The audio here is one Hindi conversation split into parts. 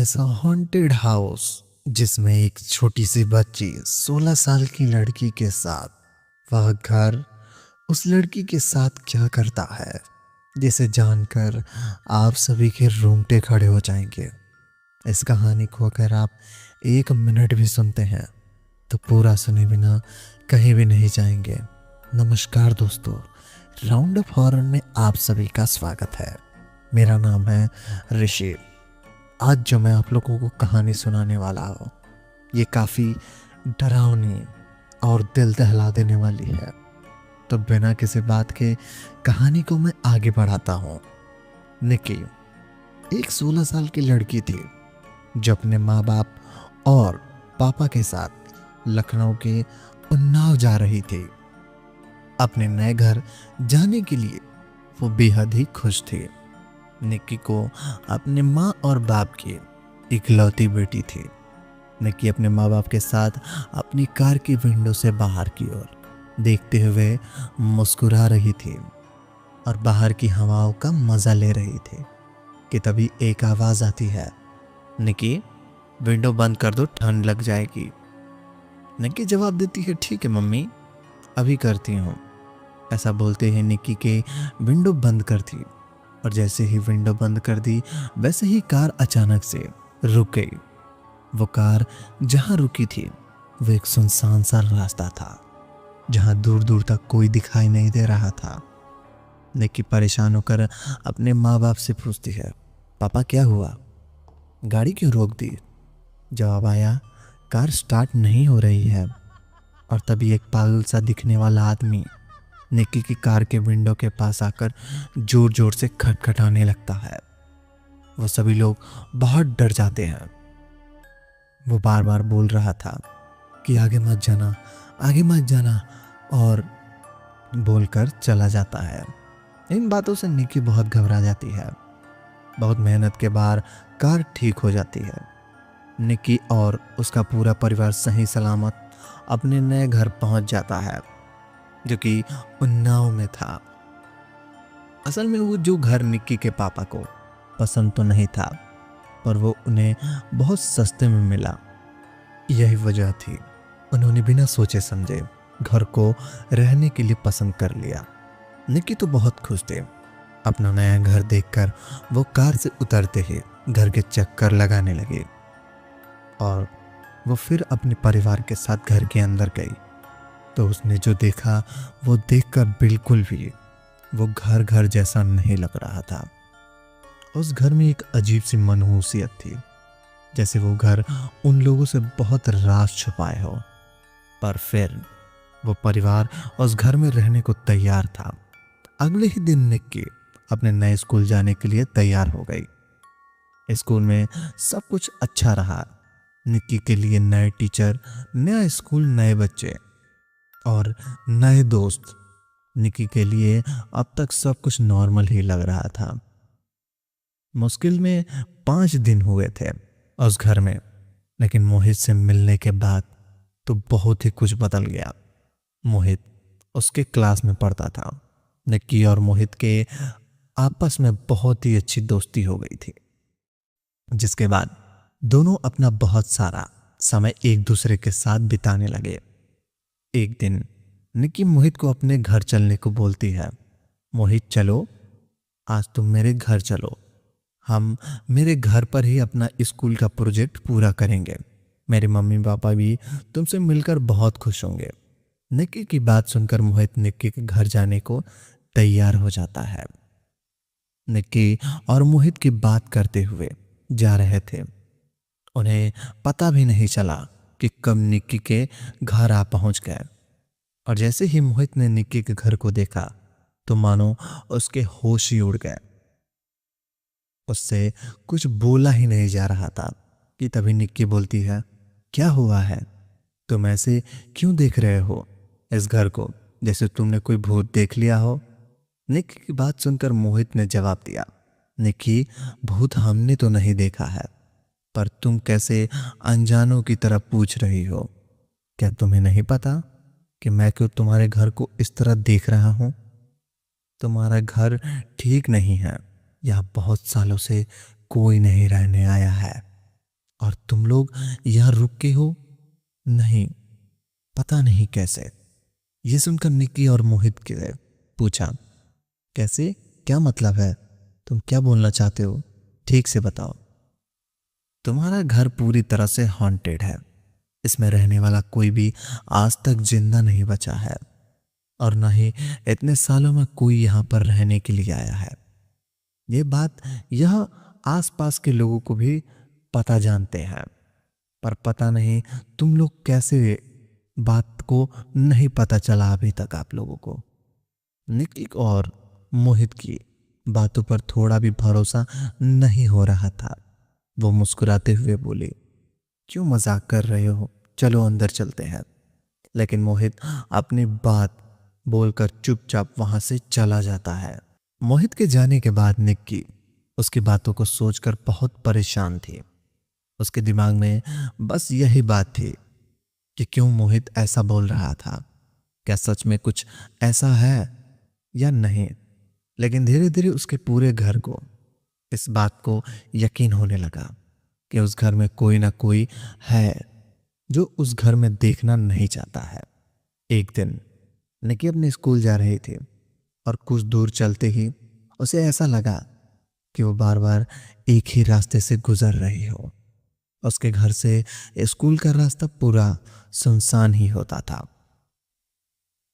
ऐसा हॉन्टेड हाउस जिसमें एक छोटी सी बच्ची 16 साल की लड़की के साथ वह घर उस लड़की के साथ क्या करता है, जिसे जानकर आप सभी के रोंगटे खड़े हो जाएंगे। इस कहानी को अगर आप 1 मिनट भी सुनते हैं तो पूरा सुने बिना कहीं भी नहीं जाएंगे। नमस्कार दोस्तों, राउंड अप हॉरर में आप सभी का स्वागत है। मेरा नाम है ऋषि। आज जो मैं आप लोगों को कहानी सुनाने वाला हूँ ये काफ़ी डरावनी और दिल दहला देने वाली है। तो बिना किसी बात के कहानी को मैं आगे बढ़ाता हूँ। निक्की एक 16 साल की लड़की थी जो अपने माँ बाप और पापा के साथ लखनऊ के उन्नाव जा रही थी। अपने नए घर जाने के लिए वो बेहद ही खुश थी। निक्की को अपने माँ और बाप की इकलौती बेटी थी। निक्की अपने माँ बाप के साथ अपनी कार की विंडो से बाहर की ओर देखते हुए मुस्कुरा रही थी और बाहर की हवाओं का मजा ले रही थी कि तभी एक आवाज आती है, निक्की विंडो बंद कर दो, ठंड लग जाएगी। निक्की जवाब देती है, ठीक है मम्मी, अभी करती हूँ। ऐसा बोलते ही निक्की के विंडो बंद कर दी और जैसे ही विंडो बंद कर दी वैसे ही कार अचानक से रुक गई। वो कार जहां रुकी थी वो एक सुनसान सा रास्ता था जहां दूर दूर तक कोई दिखाई नहीं दे रहा था। निक्की परेशान होकर अपने माँ बाप से पूछती है, पापा क्या हुआ, गाड़ी क्यों रोक दी? जवाब आया, कार स्टार्ट नहीं हो रही है। और तभी एक पागल सा दिखने वाला आदमी निक्की की कार के विंडो के पास आकर जोर जोर से खटखटाने लगता है। वो सभी लोग बहुत डर जाते हैं। वो बार बार बोल रहा था कि आगे मत जाना, आगे मत जाना, और बोलकर चला जाता है। इन बातों से निक्की बहुत घबरा जाती है। बहुत मेहनत के बाद कार ठीक हो जाती है। निक्की और उसका पूरा परिवार सही सलामत अपने नए घर पहुंच जाता है जो कि उन्नाव में था। असल में वो जो घर निक्की के पापा को पसंद तो नहीं था, पर वो उन्हें बहुत सस्ते में मिला। यही वजह थी उन्होंने बिना सोचे समझे घर को रहने के लिए पसंद कर लिया। निक्की तो बहुत खुश थे। अपना नया घर देखकर वो कार से उतरते ही घर के चक्कर लगाने लगे और वो फिर अपने परिवार के साथ घर के अंदर गई। तो उसने जो देखा वो देखकर बिल्कुल भी वो घर घर जैसा नहीं लग रहा था। उस घर में एक अजीब सी मनहूसियत थी, जैसे वो घर उन लोगों से बहुत राज छुपाए हो। पर फिर वो परिवार उस घर में रहने को तैयार था। अगले ही दिन निक्की अपने नए स्कूल जाने के लिए तैयार हो गई। स्कूल में सब कुछ अच्छा रहा। निक्की के लिए नए टीचर, नया स्कूल, नए बच्चे और नए दोस्त। निक्की के लिए अब तक सब कुछ नॉर्मल ही लग रहा था। मुश्किल में 5 दिन हुए थे उस घर में, लेकिन मोहित से मिलने के बाद तो बहुत ही कुछ बदल गया। मोहित उसके क्लास में पढ़ता था। निक्की और मोहित के आपस में बहुत ही अच्छी दोस्ती हो गई थी, जिसके बाद दोनों अपना बहुत सारा समय एक दूसरे के साथ बिताने लगे। एक दिन निक्की मोहित को अपने घर चलने को बोलती है, मोहित चलो, आज तुम मेरे घर चलो, हम मेरे घर पर ही अपना स्कूल का प्रोजेक्ट पूरा करेंगे। मेरे मम्मी पापा भी तुमसे मिलकर बहुत खुश होंगे। निक्की की बात सुनकर मोहित निक्की के घर जाने को तैयार हो जाता है। निक्की और मोहित की बात करते हुए जा रहे थे। उन्हें पता भी नहीं चला कि कब निक्की के घर आ पहुंच गए। और जैसे ही मोहित ने निक्की के घर को देखा तो मानो उसके होश ही उड़ गए। उससे कुछ बोला ही नहीं जा रहा था कि तभी निक्की बोलती है, क्या हुआ है, तुम ऐसे क्यों देख रहे हो इस घर को, जैसे तुमने कोई भूत देख लिया हो? निक्की की बात सुनकर मोहित ने जवाब दिया, निक्की भूत हमने तो नहीं देखा है, पर तुम कैसे अनजानों की तरह पूछ रही हो? क्या तुम्हें नहीं पता कि मैं क्यों तुम्हारे घर को इस तरह देख रहा हूं? तुम्हारा घर ठीक नहीं है, यहाँ बहुत सालों से कोई नहीं रहने आया है। और तुम लोग यहाँ रुक के हो? नहीं, पता नहीं कैसे। ये सुनकर निक्की और मोहित के पूछा, कैसे? क्या मतलब है? तुम क्या बोलना चाहते हो? ठीक से बताओ। तुम्हारा घर पूरी तरह से हॉन्टेड है। इसमें रहने वाला कोई भी आज तक जिंदा नहीं बचा है, और न ही इतने सालों में कोई यहाँ पर रहने के लिए आया है। ये बात यह आसपास के लोगों को भी पता जानते हैं, पर पता नहीं तुम लोग कैसे बात को नहीं पता चला अभी तक आप लोगों को। निक्की और मोहित की बातों पर थोड़ा भी भरोसा नहीं हो रहा था। वो मुस्कुराते हुए बोले, क्यों मजाक कर रहे हो? चलो अंदर चलते हैं। लेकिन मोहित अपनी बात बोलकर चुपचाप वहां से चला जाता है। मोहित के जाने के बाद निक्की उसकी बातों को सोचकर बहुत परेशान थी। उसके दिमाग में बस यही बात थी कि क्यों मोहित ऐसा बोल रहा था। क्या सच में कुछ ऐसा है या नहीं? लेकिन धीरे धीरे उसके पूरे घर को इस बात को यकीन होने लगा कि उस घर में कोई ना कोई है जो उस घर में देखना नहीं चाहता है। एक दिन निक्की अपने स्कूल जा रही थी और कुछ दूर चलते ही उसे ऐसा लगा कि वो बार बार एक ही रास्ते से गुजर रही हो। उसके घर से स्कूल का रास्ता पूरा सुनसान ही होता था।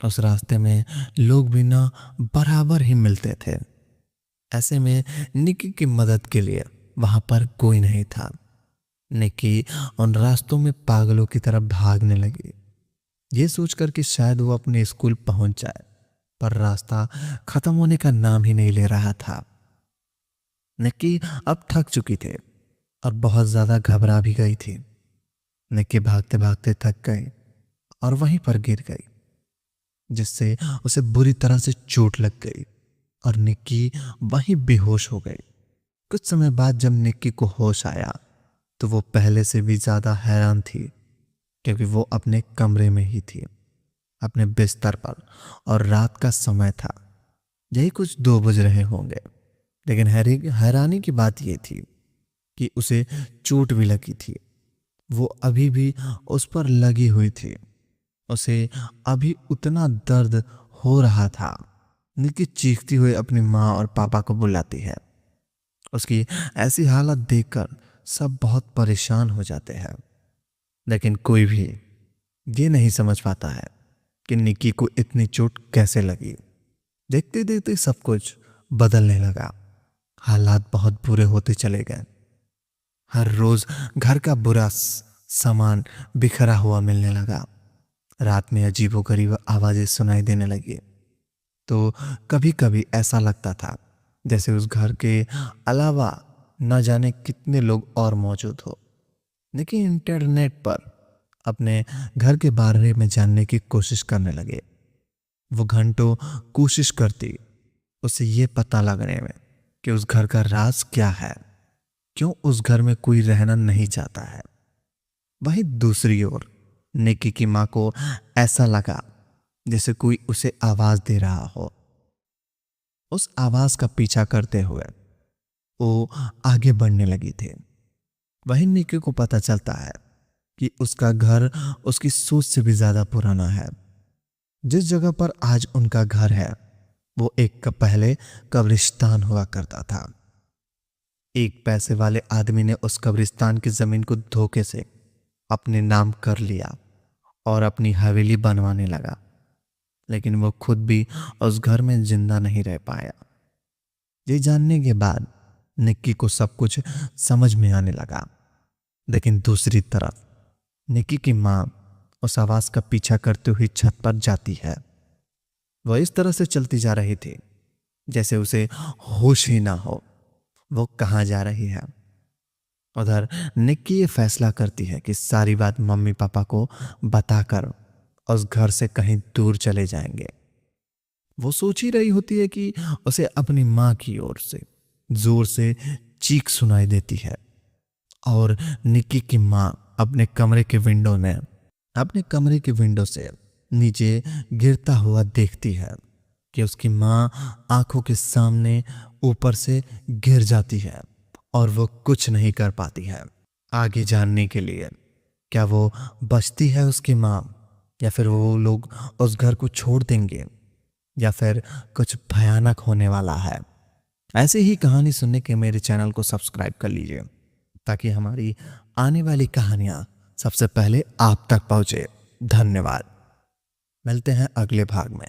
उस रास्ते में लोग भी ना बराबर ही मिलते थे। ऐसे में निक्की की मदद के लिए वहां पर कोई नहीं था। निक्की उन रास्तों में पागलों की तरह भागने लगी, ये सोचकर कि शायद वो अपने स्कूल पहुंच जाए, पर रास्ता खत्म होने का नाम ही नहीं ले रहा था। निक्की अब थक चुकी थी और बहुत ज्यादा घबरा भी गई थी। निक्की भागते भागते थक गई और वहीं पर गिर गई, जिससे उसे बुरी तरह से चोट लग गई और निक्की वहीं बेहोश हो गई। कुछ समय बाद जब निक्की को होश आया तो वो पहले से भी ज्यादा हैरान थी, क्योंकि वो अपने कमरे में ही थी, अपने बिस्तर पर, और रात का समय था। यही कुछ 2 बज रहे होंगे। लेकिन हैरानी की बात यह थी कि उसे चोट भी लगी थी। वो अभी भी उस पर लगी हुई थी। उसे अभी उतना दर्द हो रहा था। निक्की चीखती हुई अपनी माँ और पापा को बुलाती है। उसकी ऐसी हालत देखकर सब बहुत परेशान हो जाते हैं, लेकिन कोई भी ये नहीं समझ पाता है कि निक्की को इतनी चोट कैसे लगी। देखते देखते सब कुछ बदलने लगा। हालात बहुत बुरे होते चले गए। हर रोज घर का बुरा सामान बिखरा हुआ मिलने लगा। रात में अजीबोगरीब आवाजें सुनाई देने लगी। तो कभी कभी ऐसा लगता था जैसे उस घर के अलावा न जाने कितने लोग और मौजूद हो। लेकिन इंटरनेट पर अपने घर के बारे में जानने की कोशिश करने लगे। वो घंटों कोशिश करती उसे ये पता लगने में कि उस घर का राज क्या है, क्यों उस घर में कोई रहना नहीं चाहता है। वहीं दूसरी ओर निक्की की माँ को ऐसा लगा जैसे कोई उसे आवाज दे रहा हो। उस आवाज का पीछा करते हुए वो आगे बढ़ने लगी थी। वहीं निक्की को पता चलता है कि उसका घर उसकी सोच से भी ज्यादा पुराना है। जिस जगह पर आज उनका घर है वो एक पहले कब्रिस्तान हुआ करता था। एक पैसे वाले आदमी ने उस कब्रिस्तान की जमीन को धोखे से अपने नाम कर लिया और अपनी हवेली बनवाने लगा, लेकिन वो खुद भी उस घर में जिंदा नहीं रह पाया। ये जानने के बाद निक्की को सब कुछ समझ में आने लगा। लेकिन दूसरी तरफ निक्की की माँ उस आवाज का पीछा करते हुए छत पर जाती है। वह इस तरह से चलती जा रही थी जैसे उसे होश ही ना हो वो कहाँ जा रही है। उधर निक्की ये फैसला करती है कि सारी बात मम्मी पापा को बताकर उस घर से कहीं दूर चले जाएंगे। वो सोच ही रही होती है कि उसे अपनी माँ की ओर से जोर से चीख सुनाई देती है और निक्की की माँ अपने कमरे के विंडो से नीचे गिरता हुआ देखती है कि उसकी माँ आंखों के सामने ऊपर से गिर जाती है और वो कुछ नहीं कर पाती है। आगे जानने के लिए। क्या वो बचती है उसकी माँ, या फिर वो लोग उस घर को छोड़ देंगे, या फिर कुछ भयानक होने वाला है। ऐसे ही कहानी सुनने के मेरे चैनल को सब्सक्राइब कर लीजिए ताकि हमारी आने वाली कहानियाँ सबसे पहले आप तक पहुँचे। धन्यवाद। मिलते हैं अगले भाग में।